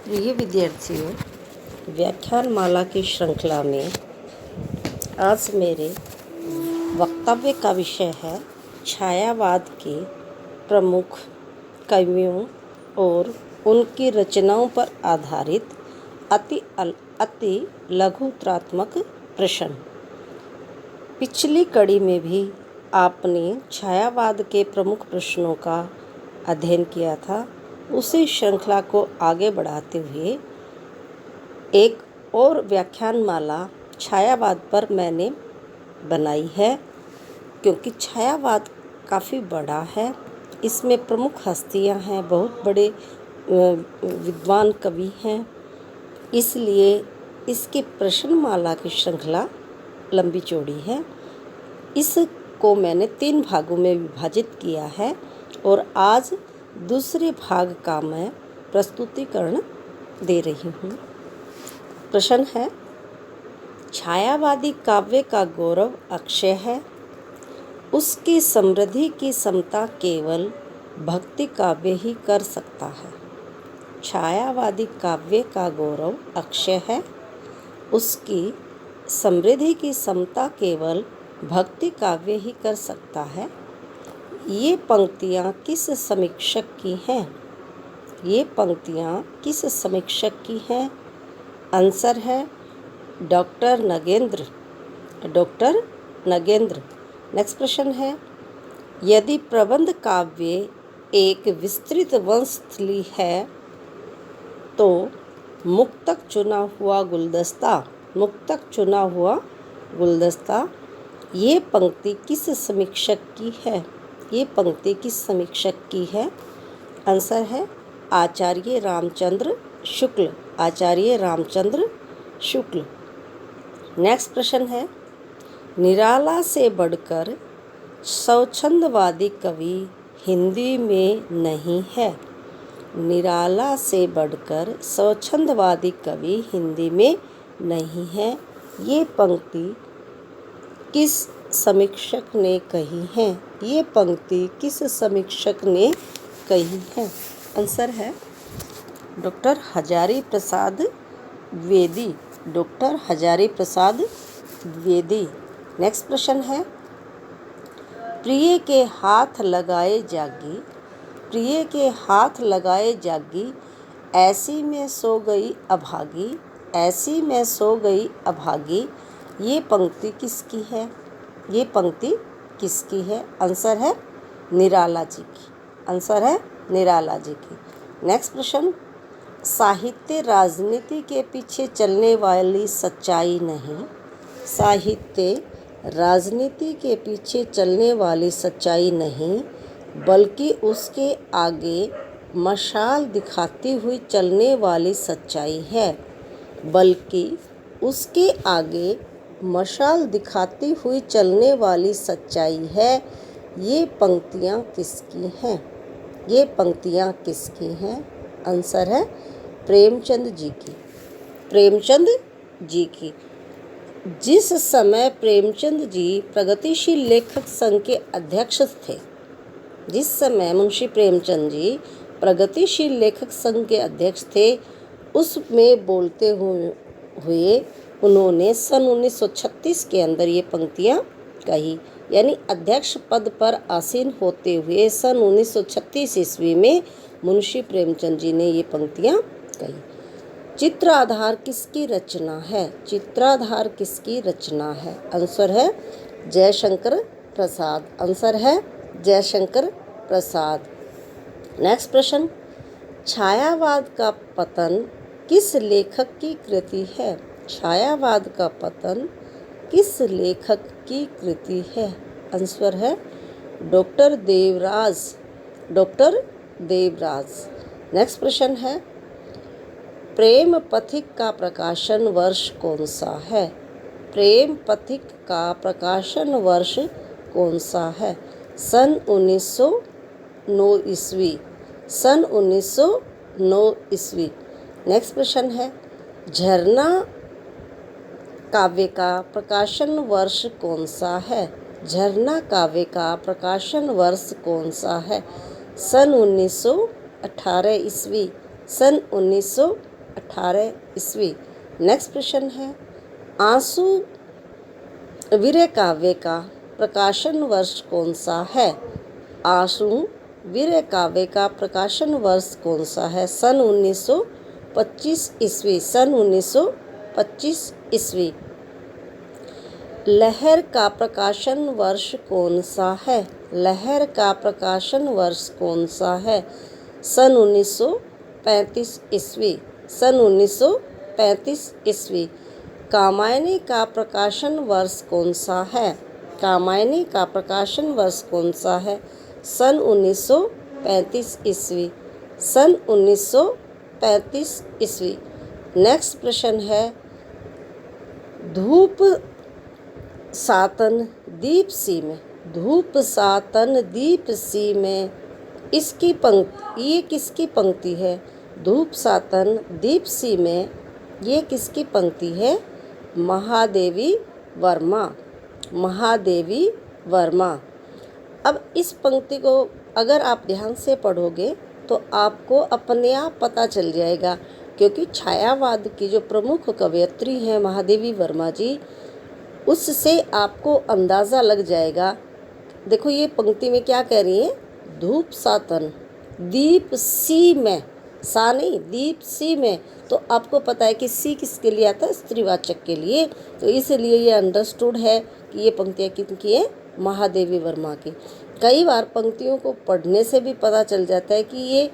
प्रिय विद्यार्थियों, व्याख्यान माला की श्रृंखला में आज मेरे वक्तव्य का विषय है छायावाद के प्रमुख कवियों और उनकी रचनाओं पर आधारित अति लघुत्रात्मक प्रश्न। पिछली कड़ी में भी आपने छायावाद के प्रमुख प्रश्नों का अध्ययन किया था। उसी श्रृंखला को आगे बढ़ाते हुए एक और व्याख्यानमाला छायावाद पर मैंने बनाई है, क्योंकि छायावाद काफ़ी बड़ा है। इसमें प्रमुख हस्तियां हैं, बहुत बड़े विद्वान कवि हैं, इसलिए इसकी प्रश्नमाला की श्रृंखला लंबी चौड़ी है। इसको मैंने 3 भागों में विभाजित किया है और आज दूसरे भाग का मैं प्रस्तुतिकरण दे रही हूँ। प्रश्न है, छायावादी काव्य का गौरव अक्षय है, उसकी समृद्धि की समता केवल भक्ति काव्य ही कर सकता है। छायावादी काव्य का गौरव अक्षय है, उसकी समृद्धि की समता केवल भक्ति काव्य ही कर सकता है। ये पंक्तियाँ किस समीक्षक की हैं? ये पंक्तियाँ किस समीक्षक की हैं? आंसर है डॉक्टर नगेंद्र। नेक्स्ट प्रश्न है, यदि प्रबंध काव्य एक विस्तृत वंशस्थली है तो मुक्तक चुना हुआ गुलदस्ता ये पंक्ति किस समीक्षक की है? ये पंक्ति किस समीक्षक की है? आंसर है आचार्य रामचंद्र शुक्ल। नेक्स्ट प्रश्न है, निराला से बढ़कर स्वच्छंदवादी कवि हिंदी में नहीं है। निराला से बढ़कर स्वच्छंदवादी कवि हिंदी में नहीं है। ये पंक्ति किस समीक्षक ने कही है? ये पंक्ति किस समीक्षक ने कही है? आंसर है डॉक्टर हजारी प्रसाद द्विवेदी। नेक्स्ट प्रश्न है, प्रिय के हाथ लगाए जागी ऐसी में सो गई अभागी ये पंक्ति किसकी है? ये पंक्ति किसकी है? आंसर है निराला जी की। नेक्स्ट प्रश्न, साहित्य राजनीति के पीछे चलने वाली सच्चाई नहीं। साहित्य राजनीति के पीछे चलने वाली सच्चाई नहीं, बल्कि उसके आगे मशाल दिखाती हुई चलने वाली सच्चाई है। ये पंक्तियाँ किसकी हैं? आंसर है प्रेमचंद जी की। जिस समय प्रेमचंद जी प्रगतिशील लेखक संघ के अध्यक्ष थे, मुंशी प्रेमचंद जी प्रगतिशील लेखक संघ के अध्यक्ष थे, उसमें बोलते हुए उन्होंने सन 1936 के अंदर ये पंक्तियाँ कही। यानी अध्यक्ष पद पर आसीन होते हुए सन 1936 ईस्वी में मुंशी प्रेमचंद जी ने ये पंक्तियाँ कही। चित्राधार किसकी रचना है? आंसर है जयशंकर प्रसाद। नेक्स्ट प्रश्न, छायावाद का पतन किस लेखक की कृति है? छायावाद का पतन किस लेखक की कृति है? आंसर है डॉक्टर देवराज। नेक्स्ट प्रश्न है, प्रेम पथिक का प्रकाशन वर्ष कौन सा है? प्रेम पथिक का प्रकाशन वर्ष कौन सा है? सन 1909 ईस्वी। नेक्स्ट प्रश्न है, झरना काव्य का प्रकाशन वर्ष कौन सा है? झरना काव्य का प्रकाशन वर्ष कौन सा है? सन 1918 ईस्वी। 18 ईस्वी। नेक्स्ट प्रश्न है, आंसू वीर्य काव्य का प्रकाशन वर्ष कौन सा है? आंसू वीर्य काव्य का प्रकाशन वर्ष कौन सा है? सन 1925 ईस्वी। सन 1925 ईस्वी। लहर का प्रकाशन वर्ष कौन सा है? लहर का प्रकाशन वर्ष कौन सा है? सन 1935 ईस्वी। सन 1935 ईस्वी। कामायनी का प्रकाशन वर्ष कौन सा है? कामायनी का प्रकाशन वर्ष कौन सा है? सन 1935 ईस्वी। सन 1935 ईस्वी। नेक्स्ट प्रश्न है, धूप सातन दीप सी में। धूप सातन दीप सी में इसकी पंक्ति, ये किसकी पंक्ति है? धूप सातन दीप सी में ये किसकी पंक्ति है? महादेवी वर्मा। महादेवी वर्मा। अब इस पंक्ति को अगर आप ध्यान से पढ़ोगे तो आपको अपने आप पता चल जाएगा, क्योंकि छायावाद की जो प्रमुख कवयित्री हैं महादेवी वर्मा जी, उससे आपको अंदाज़ा लग जाएगा। देखो ये पंक्ति में क्या कह रही है? धूप सातन दीप सी में, सा नहीं, दीप सी में। तो आपको पता है कि सी किसके लिए आता है? स्त्रीवाचक के लिए। तो इसलिए ये अंडरस्टूड है कि ये पंक्तियाँ किनकी है? महादेवी वर्मा की। कई बार पंक्तियों को पढ़ने से भी पता चल जाता है कि ये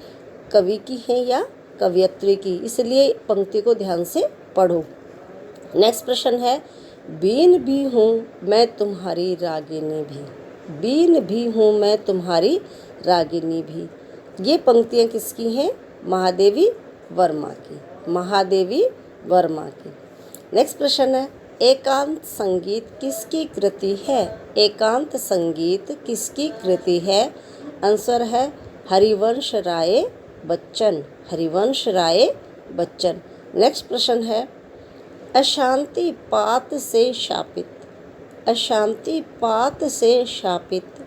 कवि की हैं या कवयित्री की, इसलिए पंक्ति को ध्यान से पढ़ो। नेक्स्ट प्रश्न है, बीन भी हूँ मैं तुम्हारी रागिनी भी। बीन भी हूँ मैं तुम्हारी रागिनी भी। ये पंक्तियाँ किसकी हैं? महादेवी वर्मा की। महादेवी वर्मा की। नेक्स्ट प्रश्न है, एकांत संगीत किसकी कृति है? एकांत संगीत किसकी कृति है? आंसर है हरिवंश राय बच्चन। हरिवंश राय बच्चन। नेक्स्ट प्रश्न है, अशांति पात से शापित। अशांति पात से शापित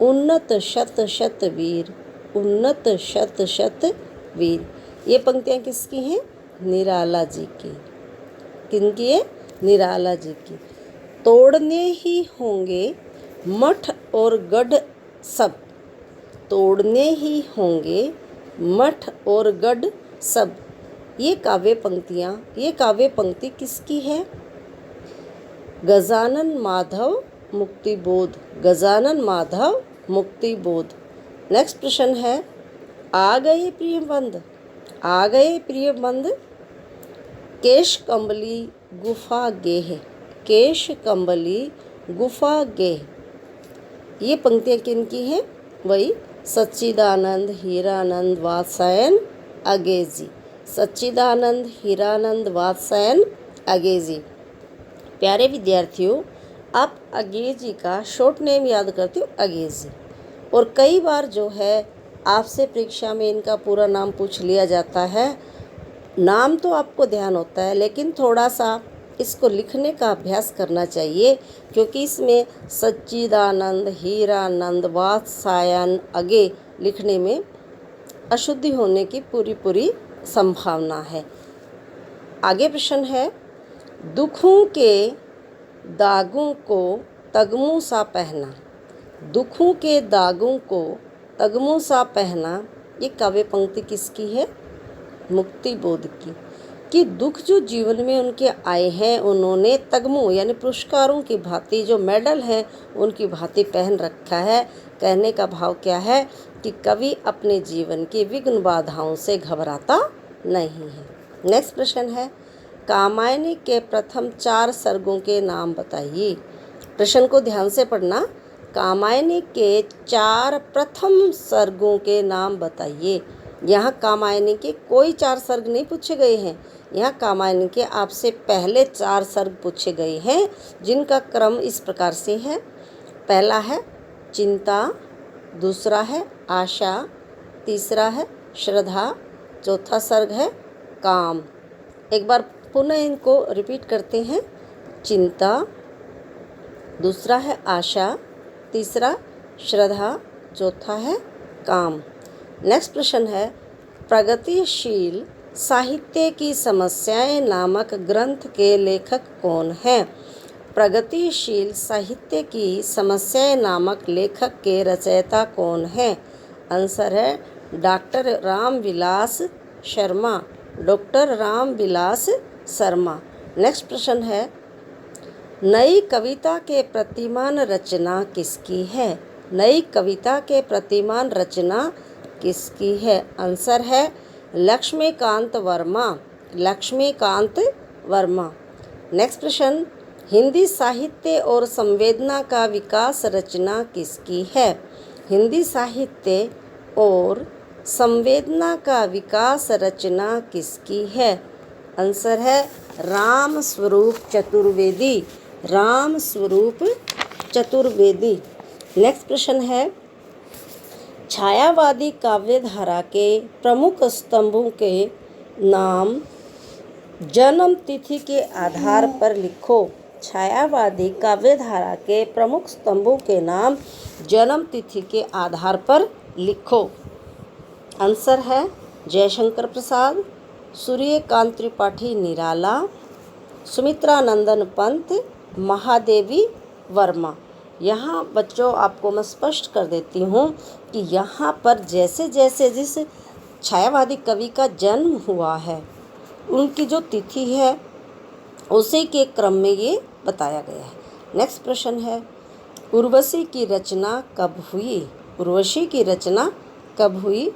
उन्नत शत शत वीर। उन्नत शत शत वीर। ये पंक्तियाँ किसकी हैं? निराला जी की। किनकी है? निराला जी की। तोड़ने ही होंगे मठ और गढ़ सब। तोड़ने ही होंगे मठ और गढ़ सब। ये काव्य पंक्तियाँ, ये काव्य पंक्ति किसकी है? गजानन माधव मुक्तिबोध। गजानन माधव मुक्तिबोध। नेक्स्ट प्रश्न है, आ गए प्रिय बंद। आ गए प्रिय बंद केश कंबली गुफा गेह। केश कंबली गुफा गेह। ये पंक्तियाँ किनकी हैं? वही सच्चिदानंद हीरानंद वात्सायन अगेजी। सच्चिदानंद हीरानंद वात्सायन अगेजी। प्यारे विद्यार्थियों, आप अगेजी का शॉर्ट नेम याद करते हो, अगेजी। और कई बार जो है आपसे परीक्षा में इनका पूरा नाम पूछ लिया जाता है। नाम तो आपको ध्यान होता है, लेकिन थोड़ा सा इसको लिखने का अभ्यास करना चाहिए, क्योंकि इसमें सच्चिदानंद हीरानंद वात्सायन अगे लिखने में अशुद्धि होने की पूरी संभावना है। आगे प्रश्न है, दुखों के दागों को तगमों सा पहना। दुखों के दागों को तगमों सा पहना। ये काव्य पंक्ति किसकी है? मुक्तिबोध की। कि दुख जो जीवन में उनके आए हैं, उन्होंने तगमों यानी पुरस्कारों की भांति, जो मेडल हैं उनकी भांति पहन रखा है। कहने का भाव क्या है कि कवि अपने जीवन की विघ्न बाधाओं से घबराता नहीं है। नेक्स्ट प्रश्न है, कामायनी के प्रथम 4 सर्गों के नाम बताइए। प्रश्न को ध्यान से पढ़ना। कामायनी के 4 प्रथम सर्गों के नाम बताइए। यहाँ कामायनी के कोई 4 सर्ग नहीं पूछे गए हैं। यहाँ कामायनी के आपसे पहले 4 सर्ग पूछे गए हैं, जिनका क्रम इस प्रकार से है। पहला है चिंता, दूसरा है आशा, तीसरा है श्रद्धा, चौथा सर्ग है काम। एक बार पुनः इनको रिपीट करते हैं। चिंता, दूसरा है आशा, तीसरा श्रद्धा, चौथा है काम। नेक्स्ट प्रश्न है, प्रगतिशील साहित्य की समस्याएं नामक ग्रंथ के लेखक कौन हैं? प्रगतिशील साहित्य की समस्याएं नामक लेखक के रचयिता कौन हैं? आंसर है doctor Ramvilas Sharma. Doctor Ramvilas Sharma. Next प्रश्न है, नई कविता के प्रतिमान रचना किसकी है? नई कविता के प्रतिमान रचना किसकी है? आंसर है लक्ष्मीकांत वर्मा। लक्ष्मीकांत वर्मा। नेक्स्ट प्रश्न, हिंदी साहित्य और संवेदना का विकास रचना किसकी है? हिंदी साहित्य और संवेदना का विकास रचना किसकी है? आंसर है राम स्वरूप चतुर्वेदी। राम स्वरूप चतुर्वेदी। नेक्स्ट प्रश्न है, छायावादी काव्यधारा के प्रमुख स्तंभों के नाम जन्म तिथि के आधार पर लिखो। छायावादी काव्यधारा के प्रमुख स्तंभों के नाम जन्म तिथि के आधार पर लिखो। आंसर है जयशंकर प्रसाद, सूर्यकांत त्रिपाठी निराला, सुमित्रानंदन पंत, महादेवी वर्मा। यहाँ बच्चों आपको मैं स्पष्ट कर देती हूँ कि यहाँ पर जैसे जैसे जिस छायावादी कवि का जन्म हुआ है उनकी जो तिथि है उसी के क्रम में ये बताया गया है। नेक्स्ट प्रश्न है, उर्वशी की रचना कब हुई? उर्वशी की रचना कब हुई?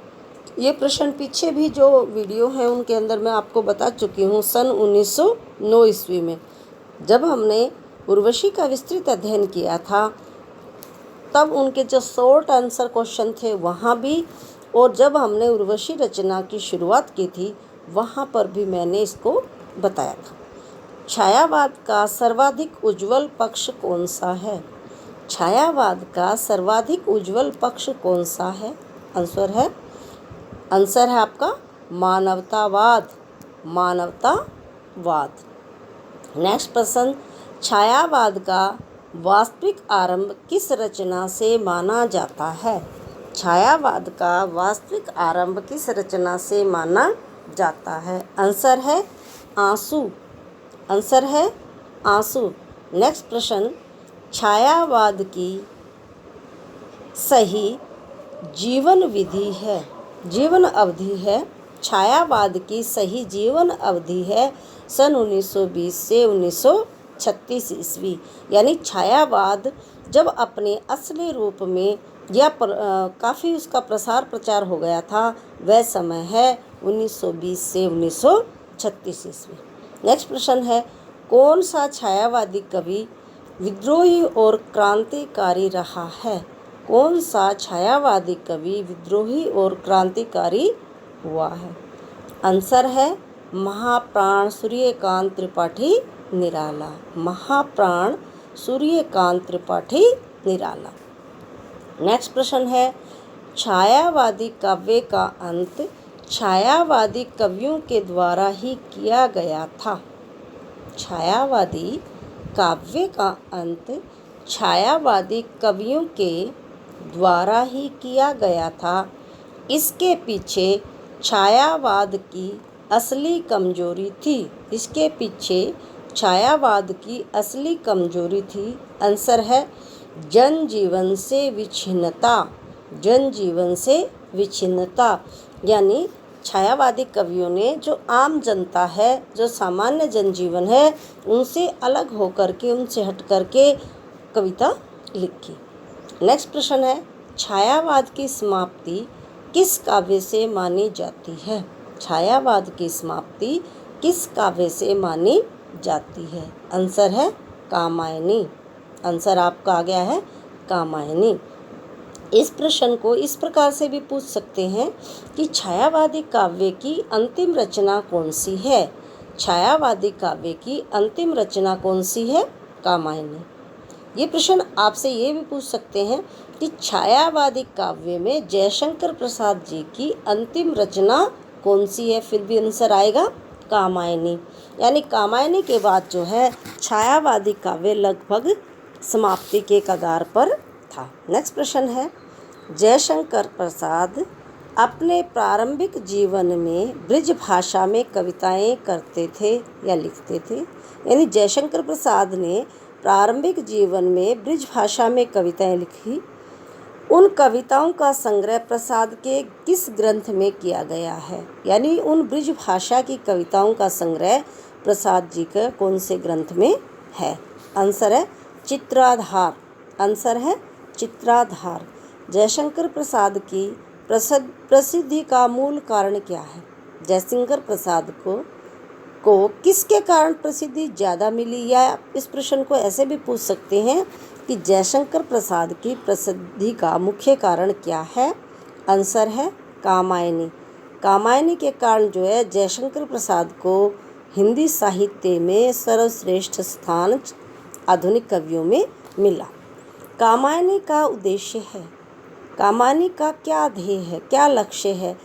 ये प्रश्न पीछे भी जो वीडियो हैं उनके अंदर मैं आपको बता चुकी हूँ। सन 1909 ईस्वी में जब हमने उर्वशी का विस्तृत अध्ययन किया था तब उनके जो शॉर्ट आंसर क्वेश्चन थे वहाँ भी, और जब हमने उर्वशी रचना की शुरुआत की थी वहाँ पर भी मैंने इसको बताया था। छायावाद का सर्वाधिक उज्ज्वल पक्ष कौन सा है? छायावाद का सर्वाधिक उज्ज्वल पक्ष कौन सा है? आंसर है आपका मानवतावाद। मानवतावाद। नेक्स्ट प्रश्न, छायावाद का वास्तविक आरंभ किस रचना से माना जाता है? छायावाद का वास्तविक आरंभ किस रचना से माना जाता है? आंसर है आंसू। आंसर है आंसू। नेक्स्ट प्रश्न, छायावाद की सही जीवन विधि है, जीवन अवधि है। छायावाद की सही जीवन अवधि है सन 1920 से 1936 ईस्वी। यानी छायावाद जब अपने असली रूप में या काफ़ी उसका प्रसार प्रचार हो गया था वह समय है 1920 से 1936 ईस्वी। नेक्स्ट प्रश्न है, कौन सा छायावादी कवि विद्रोही और क्रांतिकारी रहा है? कौन सा छायावादी कवि विद्रोही और क्रांतिकारी हुआ है? आंसर है महाप्राण सूर्यकांत त्रिपाठी निराला। महाप्राण सूर्यकांत त्रिपाठी निराला। नेक्स्ट प्रश्न है, छायावादी काव्य का अंत छायावादी कवियों के द्वारा ही किया गया था। छायावादी काव्य का अंत छायावादी कवियों के द्वारा ही किया गया था। इसके पीछे छायावाद की असली कमजोरी थी। इसके पीछे छायावाद की असली कमजोरी थी। आंसर है जनजीवन से विच्छिन्नता। जनजीवन से विच्छिन्नता। यानी छायावादी कवियों ने जो आम जनता है, जो सामान्य जनजीवन है, उनसे अलग होकर के, उनसे हट करके कविता लिखी। नेक्स्ट प्रश्न है, छायावाद की समाप्ति किस काव्य से मानी जाती है? छायावाद की समाप्ति किस काव्य से मानी जाती है? आंसर है कामायनी। आंसर आपका आ गया है कामायनी। इस प्रश्न को इस प्रकार से भी पूछ सकते हैं कि छायावादी काव्य की अंतिम रचना कौन सी है? छायावादी काव्य की अंतिम रचना कौन सी है? कामायनी। ये प्रश्न आपसे ये भी पूछ सकते हैं कि छायावादी काव्य में जयशंकर प्रसाद जी की अंतिम रचना कौन सी है? फिर भी आंसर आएगा कामायनी। यानी कामायनी के बाद जो है छायावादी काव्य लगभग समाप्ति के कगार पर था। नेक्स्ट प्रश्न है, जयशंकर प्रसाद अपने प्रारंभिक जीवन में ब्रज भाषा में कविताएं करते थे या लिखते थे। यानी जयशंकर प्रसाद ने प्रारंभिक जीवन में ब्रज भाषा में कविताएं लिखी। उन कविताओं का संग्रह प्रसाद के किस ग्रंथ में किया गया है? यानी उन ब्रज भाषा की कविताओं का संग्रह प्रसाद जी के कौन से ग्रंथ में है? आंसर है चित्राधार। आंसर है चित्राधार। जयशंकर प्रसाद की प्रसिद्धि का मूल कारण क्या है? जयशंकर प्रसाद को किसके कारण प्रसिद्धि ज़्यादा मिली? या इस प्रश्न को ऐसे भी पूछ सकते हैं कि जयशंकर प्रसाद की प्रसिद्धि का मुख्य कारण क्या है? आंसर है कामायनी। कामायनी के कारण जो है जयशंकर प्रसाद को हिंदी साहित्य में सर्वश्रेष्ठ स्थान आधुनिक कवियों में मिला। कामायनी का उद्देश्य है, कामायनी का क्या ध्येय है, क्या लक्ष्य है,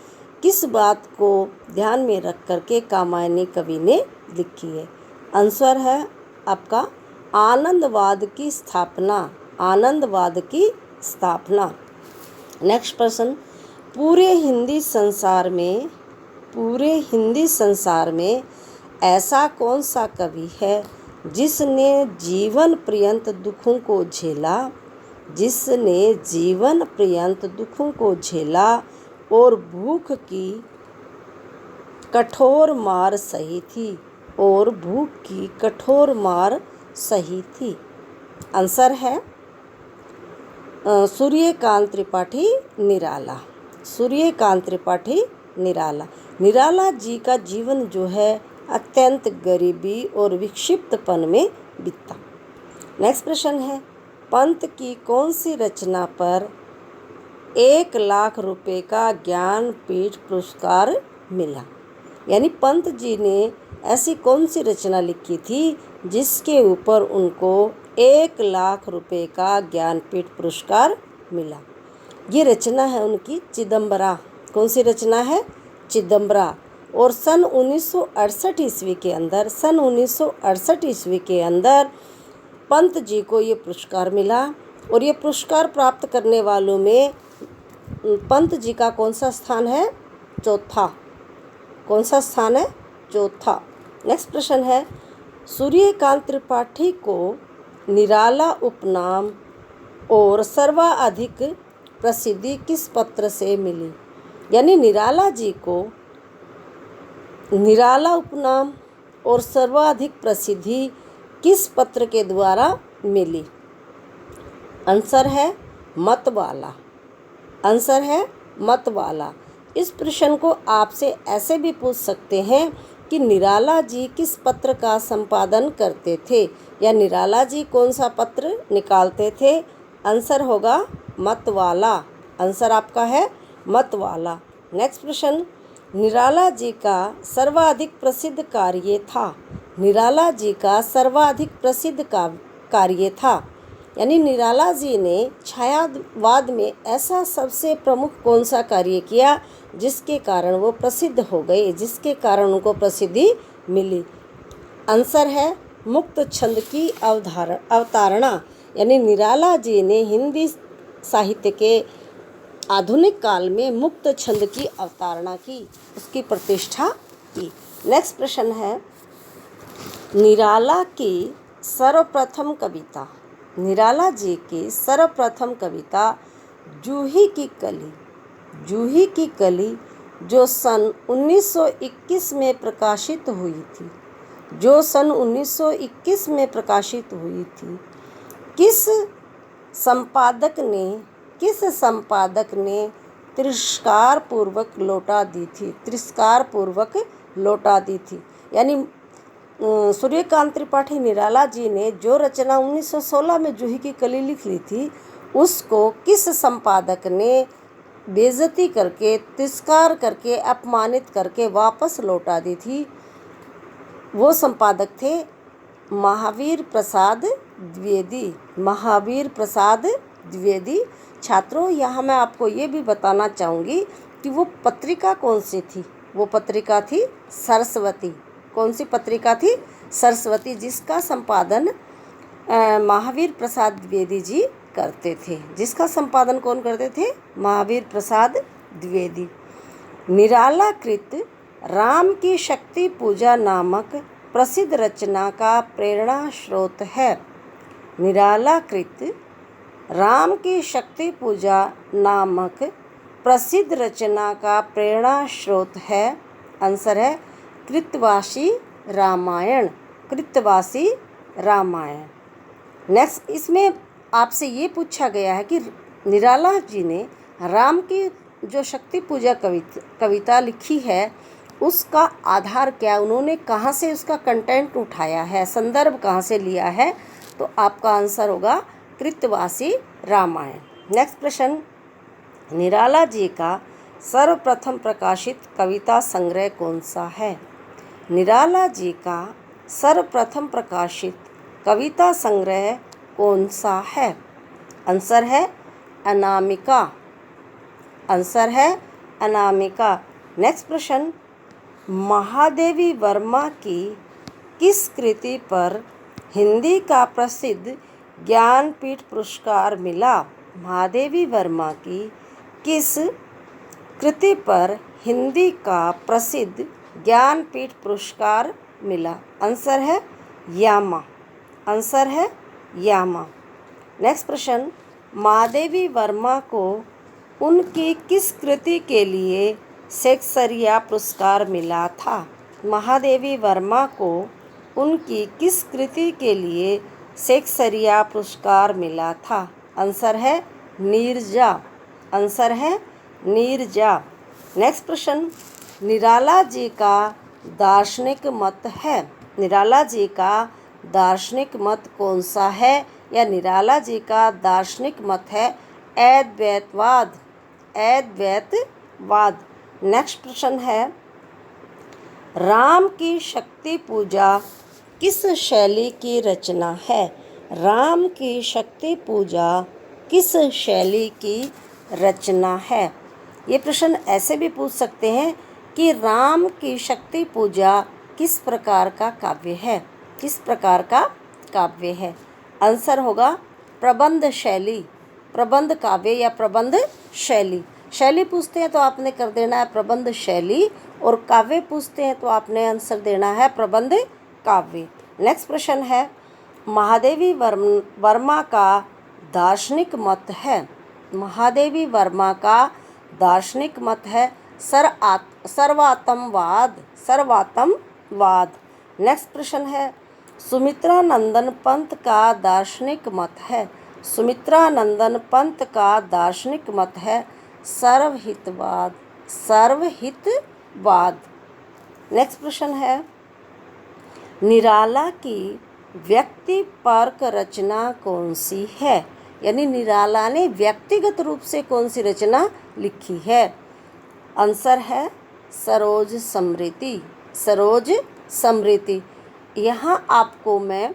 किस बात को ध्यान में रख करके कामायनी कवि ने लिखी है? आंसर है आपका आनंदवाद की स्थापना। आनंदवाद की स्थापना। नेक्स्ट प्रश्न, पूरे हिंदी संसार में ऐसा कौन सा कवि है जिसने जीवन पर्यंत दुखों को झेला, और भूख की कठोर मार सही थी? आंसर है सूर्यकांत त्रिपाठी निराला। सूर्यकांत त्रिपाठी निराला। निराला जी का जीवन जो है अत्यंत गरीबी और विक्षिप्तपन में बीता। नेक्स्ट प्रश्न है, पंत की कौन सी रचना पर 1,00,000 रुपए का ज्ञानपीठ पुरस्कार मिला? यानी पंत जी ने ऐसी कौन सी रचना लिखी थी जिसके ऊपर उनको 1,00,000 रुपए का ज्ञानपीठ पुरस्कार मिला? ये रचना है उनकी चिदम्बरा। कौन सी रचना है? चिदम्बरा। और सन 1968 ईस्वी के अंदर पंत जी को ये पुरस्कार मिला। और ये पुरस्कार प्राप्त करने वालों में पंत जी का कौन सा स्थान है? चौथा। कौन सा स्थान है? चौथा। नेक्स्ट प्रश्न है, सूर्यकांत त्रिपाठी को निराला उपनाम और सर्वाधिक प्रसिद्धि किस पत्र से मिली? यानी निराला जी को निराला उपनाम और सर्वाधिक प्रसिद्धि किस पत्र के द्वारा मिली? आंसर है मतवाला। आंसर है मतवाला। इस प्रश्न को आपसे ऐसे भी पूछ सकते हैं कि निराला जी किस पत्र का संपादन करते थे, या निराला जी कौन सा पत्र निकालते थे? आंसर होगा मतवाला। आंसर आपका है मतवाला। नेक्स्ट प्रश्न, निराला जी का सर्वाधिक प्रसिद्ध कार्य था। निराला जी का सर्वाधिक प्रसिद्ध कार्य था। यानी निराला जी ने छायावाद में ऐसा सबसे प्रमुख कौन सा कार्य किया जिसके कारण वो प्रसिद्ध हो गए, जिसके कारण उनको प्रसिद्धि मिली? आंसर है मुक्त छंद की अवतारणा। यानी निराला जी ने हिंदी साहित्य के आधुनिक काल में मुक्त छंद की अवतारणा की, उसकी प्रतिष्ठा की। नेक्स्ट प्रश्न है, निराला की सर्वप्रथम कविता। निराला जी की सर्वप्रथम कविता जूही की कली। जूही की कली जो सन 1921 में प्रकाशित हुई थी। जो सन 1921 में प्रकाशित हुई थी। किस संपादक ने तिरस्कार पूर्वक लौटा दी थी? तिरस्कार पूर्वक लौटा दी थी। यानी सूर्यकांत त्रिपाठी निराला जी ने जो रचना 1916 में जूही की कली लिख ली थी, उसको किस संपादक ने बेइज्जती करके, तिरस्कार करके, अपमानित करके वापस लौटा दी थी? वो संपादक थे महावीर प्रसाद द्विवेदी। महावीर प्रसाद द्विवेदी। छात्रों, यहाँ मैं आपको ये भी बताना चाहूँगी कि वो पत्रिका कौन सी थी? वो पत्रिका थी सरस्वती। कौन सी पत्रिका थी? सरस्वती, जिसका संपादन महावीर प्रसाद द्विवेदी जी करते थे। जिसका संपादन कौन करते थे? महावीर प्रसाद द्विवेदी। निराला कृत राम की शक्ति पूजा नामक प्रसिद्ध रचना का प्रेरणा स्रोत है। निराला कृत राम की शक्ति पूजा नामक प्रसिद्ध रचना का प्रेरणा स्रोत है। आंसर है कृतवासी रामायण। कृतवासी रामायण। नेक्स्ट, इसमें आपसे ये पूछा गया है कि निराला जी ने राम की जो शक्ति पूजा कविता लिखी है उसका आधार क्या, उन्होंने कहाँ से उसका कंटेंट उठाया है, संदर्भ कहाँ से लिया है, तो आपका आंसर होगा कृतवासी रामायण। नेक्स्ट प्रश्न, निराला जी का सर्वप्रथम प्रकाशित कविता संग्रह कौन सा है? निराला जी का सर्वप्रथम प्रकाशित कविता संग्रह कौन सा है? आंसर है अनामिका। आंसर है अनामिका। नेक्स्ट प्रश्न, महादेवी वर्मा की किस कृति पर हिंदी का प्रसिद्ध ज्ञानपीठ पुरस्कार मिला? महादेवी वर्मा की किस कृति पर हिंदी का प्रसिद्ध ज्ञानपीठ पुरस्कार मिला? आंसर है यामा। आंसर है यामा। नेक्स्ट प्रश्न, महादेवी वर्मा को उनकी किस कृति के लिए शेक्सपियर पुरस्कार मिला था? महादेवी वर्मा को उनकी किस कृति के लिए शेक्सपियर पुरस्कार मिला था? आंसर है नीरजा। आंसर है नीरजा। नेक्स्ट प्रश्न, निराला जी का दार्शनिक मत है। निराला जी का दार्शनिक मत कौन सा है? या निराला जी का दार्शनिक मत है अद्वैतवाद। अद्वैतवाद। नेक्स्ट प्रश्न है, राम की शक्ति पूजा किस शैली की रचना है? राम की शक्ति पूजा किस शैली की रचना है? ये प्रश्न ऐसे भी पूछ सकते हैं कि राम की शक्ति पूजा किस प्रकार का काव्य है? किस प्रकार का काव्य है? आंसर होगा प्रबंध शैली। प्रबंध काव्य या प्रबंध शैली। शैली पूछते हैं तो आपने कर देना है प्रबंध शैली, और काव्य पूछते हैं तो आपने आंसर देना है प्रबंध काव्य। नेक्स्ट प्रश्न है, महादेवी वर्मा का दार्शनिक मत है। महादेवी वर्मा का दार्शनिक मत है सर्वात्मवाद। सर्वात्मवाद। नेक्स्ट प्रश्न है, सुमित्रा नंदन पंत का दार्शनिक मत है। सुमित्रा नंदन पंत का दार्शनिक मत है सर्वहितवाद। सर्वहितवाद। नेक्स्ट प्रश्न है, निराला की व्यक्तिपरक रचना कौन सी है? यानी निराला ने व्यक्तिगत रूप से कौन सी रचना लिखी है? आंसर है सरोज समृति। सरोज समृति। यहाँ आपको मैं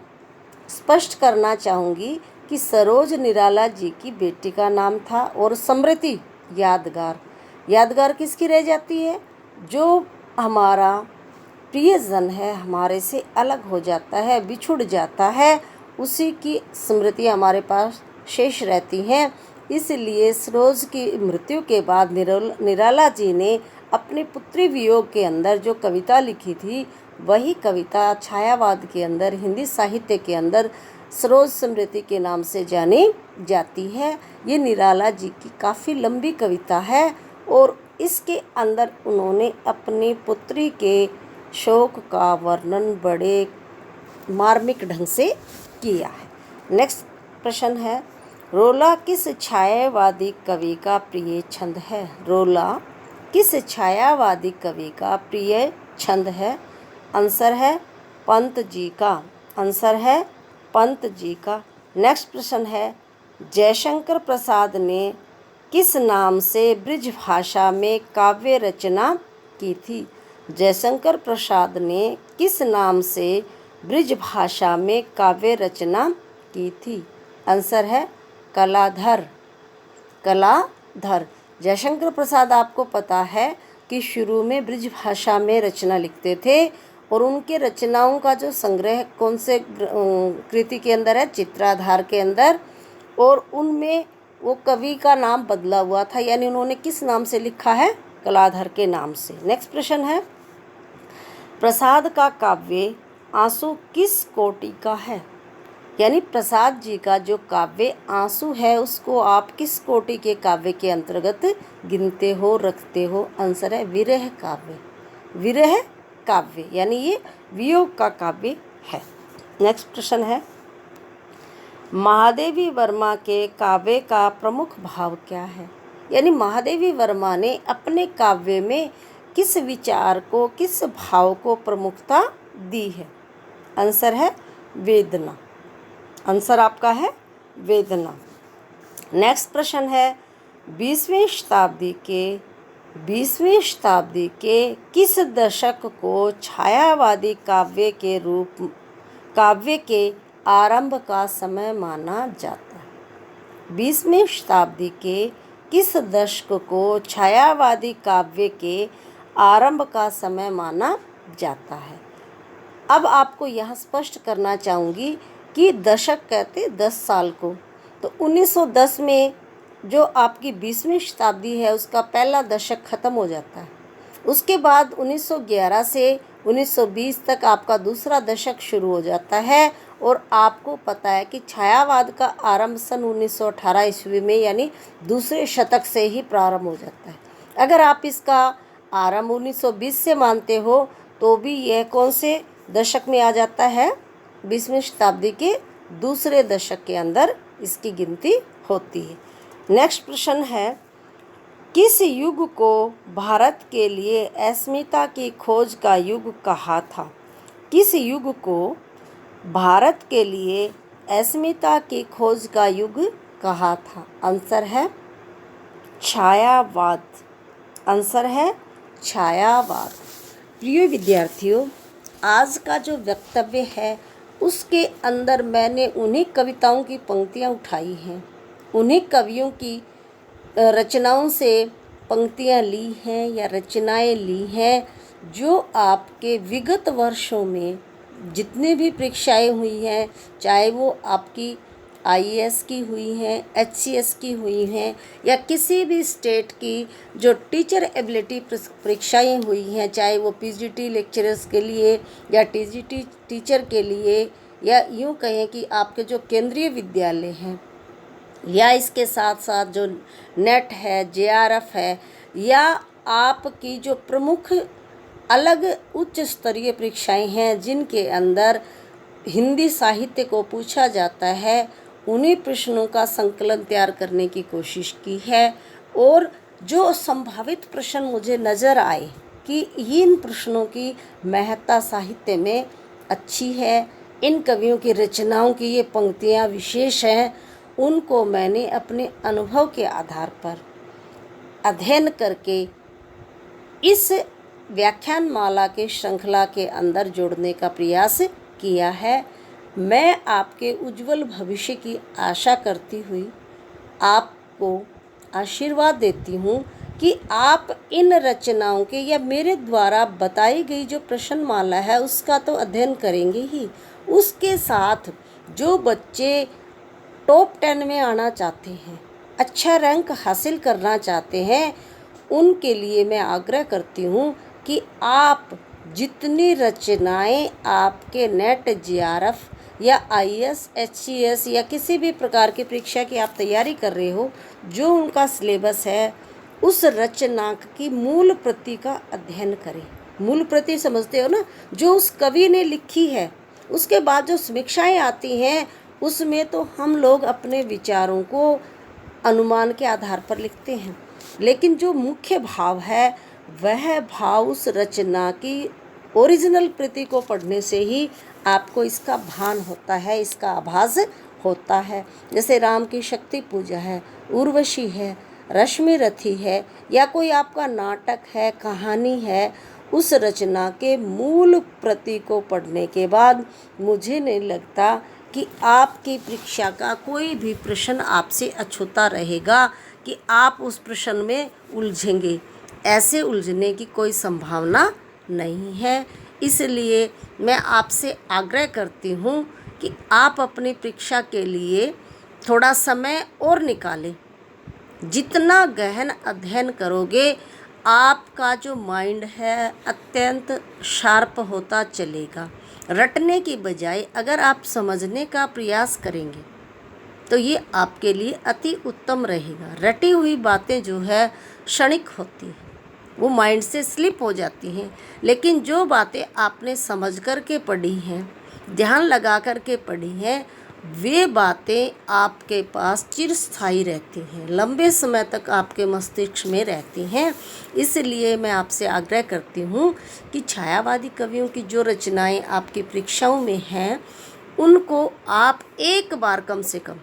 स्पष्ट करना चाहूँगी कि सरोज निराला जी की बेटी का नाम था और समृति यादगार। यादगार किसकी रह जाती है? जो हमारा प्रियजन है, हमारे से अलग हो जाता है, बिछुड़ जाता है, उसी की स्मृति हमारे पास शेष रहती हैं। इसलिए सरोज की मृत्यु के बाद निराला जी ने अपनी पुत्री वियोग के अंदर जो कविता लिखी थी, वही कविता छायावाद के अंदर, हिंदी साहित्य के अंदर सरोज स्मृति के नाम से जानी जाती है। ये निराला जी की काफ़ी लंबी कविता है और इसके अंदर उन्होंने अपनी पुत्री के शोक का वर्णन बड़े मार्मिक ढंग से किया है। नेक्स्ट प्रश्न है, रोला किस छायावादी कवि का प्रिय छंद है? रोला किस छायावादी कवि का प्रिय छंद है? आंसर है पंत जी का। आंसर है पंत जी का। नेक्स्ट प्रश्न है, जयशंकर प्रसाद ने किस नाम से ब्रिज भाषा में काव्य रचना की थी? जयशंकर प्रसाद ने किस नाम से ब्रिज भाषा में काव्य रचना की थी? आंसर है कलाधर। कलाधर। जयशंकर प्रसाद आपको पता है कि शुरू में ब्रिज भाषा में रचना लिखते थे और उनके रचनाओं का जो संग्रह कौन से कृति के अंदर है? चित्राधार के अंदर। और उनमें वो कवि का नाम बदला हुआ था, यानी उन्होंने किस नाम से लिखा है? कलाधर के नाम से। नेक्स्ट प्रश्न है, प्रसाद का काव्य आंसू किस कोटि का है? यानी प्रसाद जी का जो काव्य आंसू है उसको आप किस कोटि के काव्य के अंतर्गत गिनते हो, रखते हो? आंसर है विरह काव्य। विरह काव्य यानी ये वियोग का काव्य है। नेक्स्ट प्रश्न है, महादेवी वर्मा के काव्य का प्रमुख भाव क्या है? यानी महादेवी वर्मा ने अपने काव्य में किस विचार को, किस भाव को प्रमुखता दी है? आंसर है वेदना। आंसर आपका है वेदना। नेक्स्ट प्रश्न है, 20वीं शताब्दी के किस दशक को छायावादी काव्य के आरंभ का समय माना जाता है? 20वीं शताब्दी के किस दशक को छायावादी काव्य के आरंभ का समय माना जाता है? अब आपको यहाँ स्पष्ट करना चाहूँगी कि दशक कहते 10 साल को, तो 1910 में जो आपकी 20वीं शताब्दी है उसका पहला दशक ख़त्म हो जाता है। उसके बाद 1911 से 1920 तक आपका दूसरा दशक शुरू हो जाता है। और आपको पता है कि छायावाद का आरंभ सन 1918 ईस्वी में यानी दूसरे शतक से ही प्रारंभ हो जाता है। अगर आप इसका आरंभ 1920 से मानते हो तो भी यह कौन से दशक में आ जाता है? 20वीं शताब्दी के दूसरे दशक के अंदर इसकी गिनती होती है। नेक्स्ट प्रश्न है, किस युग को भारत के लिए अस्मिता की खोज का युग कहा था? किस युग को भारत के लिए अस्मिता की खोज का युग कहा था? आंसर है छायावाद। आंसर है छायावाद। प्रिय विद्यार्थियों, आज का जो वक्तव्य है उसके अंदर मैंने उन्हीं कविताओं की पंक्तियाँ उठाई हैं, उन्हीं कवियों की रचनाओं से पंक्तियाँ ली हैं या रचनाएं ली हैं जो आपके विगत वर्षों में जितनी भी परीक्षाएं हुई हैं, चाहे वो आपकी आईएएस की हुई हैं, एचसीएस की हुई हैं या किसी भी स्टेट की जो टीचर एबिलिटी परीक्षाएं हुई हैं, चाहे वो पीजीटी लेक्चरर्स के लिए या टीजीटी टीचर के लिए या यूँ कहें कि आपके जो केंद्रीय विद्यालय हैं या इसके साथ साथ जो नेट है, जेआरएफ है या आपकी जो प्रमुख अलग उच्च स्तरीय परीक्षाएं हैं जिनके अंदर हिंदी साहित्य को पूछा जाता है, उन्हीं प्रश्नों का संकलन तैयार करने की कोशिश की है। और जो संभावित प्रश्न मुझे नज़र आए कि इन प्रश्नों की महत्ता साहित्य में अच्छी है, इन कवियों की रचनाओं की ये पंक्तियाँ विशेष हैं, उनको मैंने अपने अनुभव के आधार पर अध्ययन करके इस व्याख्यान माला के श्रृंखला के अंदर जोड़ने का प्रयास किया है। मैं आपके उज्जवल भविष्य की आशा करती हुई आपको आशीर्वाद देती हूँ कि आप इन रचनाओं के या मेरे द्वारा बताई गई जो प्रश्नमाला है उसका तो अध्ययन करेंगे ही, उसके साथ जो बच्चे टॉप 10 में आना चाहते हैं, अच्छा रैंक हासिल करना चाहते हैं, उनके लिए मैं आग्रह करती हूँ कि आप जितनी रचनाएं आपके नेट, जेआरएफ या आईएएस, एचसीएस या किसी भी प्रकार की परीक्षा की आप तैयारी कर रहे हो, जो उनका सिलेबस है उस रचना की मूल प्रति का अध्ययन करें। मूल प्रति समझते हो ना, जो उस कवि ने लिखी है, उसके बाद जो समीक्षाएं आती हैं उसमें तो हम लोग अपने विचारों को अनुमान के आधार पर लिखते हैं, लेकिन जो मुख्य भाव है वह भाव उस रचना की ओरिजिनल प्रति को पढ़ने से ही आपको इसका भान होता है, इसका आभास होता है। जैसे राम की शक्ति पूजा है, उर्वशी है, रश्मि रथी है या कोई आपका नाटक है, कहानी है, उस रचना के मूल प्रति को पढ़ने के बाद मुझे नहीं लगता कि आपकी परीक्षा का कोई भी प्रश्न आपसे अछूता रहेगा कि आप उस प्रश्न में उलझेंगे। ऐसे उलझने की कोई संभावना नहीं है। इसलिए मैं आपसे आग्रह करती हूँ कि आप अपनी परीक्षा के लिए थोड़ा समय और निकालें। जितना गहन अध्ययन करोगे आपका जो माइंड है अत्यंत शार्प होता चलेगा। रटने की बजाय अगर आप समझने का प्रयास करेंगे तो ये आपके लिए अति उत्तम रहेगा। रटी हुई बातें जो है क्षणिक होती हैं, वो माइंड से स्लिप हो जाती हैं, लेकिन जो बातें आपने समझ कर के पढ़ी हैं, ध्यान लगा कर के पढ़ी हैं, वे बातें आपके पास चिरस्थायी रहती हैं, लंबे समय तक आपके मस्तिष्क में रहती हैं। इसलिए मैं आपसे आग्रह करती हूँ कि छायावादी कवियों की जो रचनाएं आपकी परीक्षाओं में हैं, उनको आप एक बार कम से कम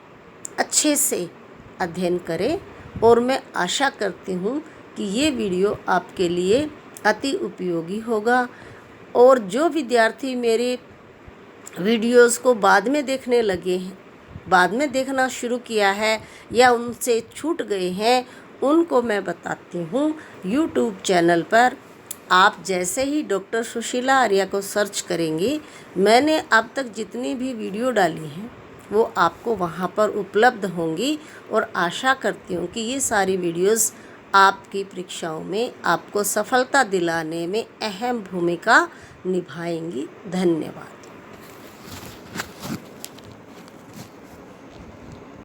अच्छे से अध्ययन करें। और मैं आशा करती हूँ कि ये वीडियो आपके लिए अति उपयोगी होगा। और जो विद्यार्थी मेरे वीडियोस को बाद में देखने लगे हैं, बाद में देखना शुरू किया है या उनसे छूट गए हैं, उनको मैं बताती हूँ यूट्यूब चैनल पर आप जैसे ही डॉक्टर सुशीला आर्या को सर्च करेंगे, मैंने अब तक जितनी भी वीडियो डाली हैं वो आपको वहाँ पर उपलब्ध होंगी। और आशा करती हूँ कि ये सारी वीडियोस आपकी परीक्षाओं में आपको सफलता दिलाने में अहम भूमिका निभाएंगी। धन्यवाद।